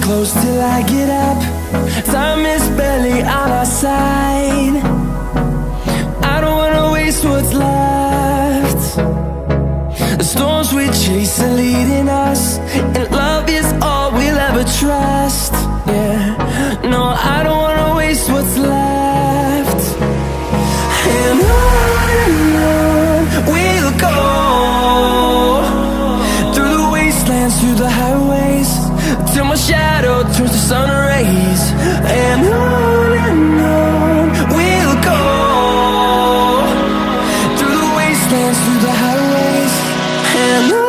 close till I get up. Time is barely on our side. I don't wanna waste what's left. The storms we chase are leading us, and love is all we'll ever trust. Yeah, no, I don't wanna waste what's left. And on we'll go, through the wastelands, through the highways, till my shadow turns to sun rays. And on we'll go, through the wastelands, through the highways, and on.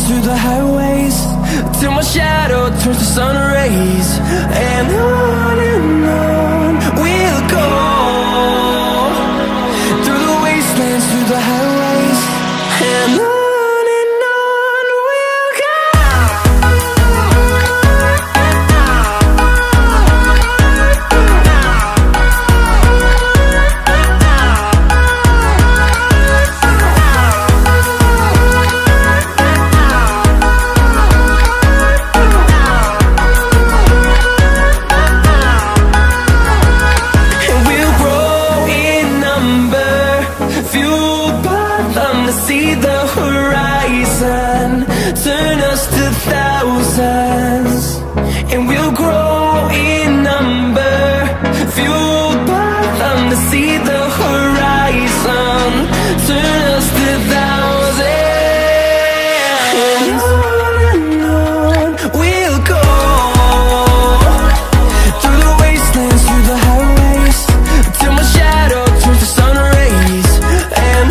Through the highways, till my shadow turns to sun rays. And on we'll go, through the wastelands, through the highways, and on. See the horizon, turn us to thousands, and we'll grow in number, fueled by them to see the horizon, turn us to thousands. And on we'll go, through the wastelands, through the highways, till my shadow turns to sun rays. And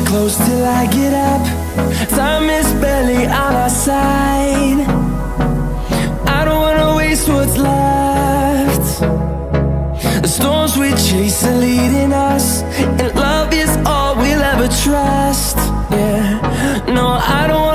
close till I get up. Time is barely on our side. I don't wanna waste what's left. The storms we chase are leading us, and love is all we'll ever trust. Yeah, no, I don't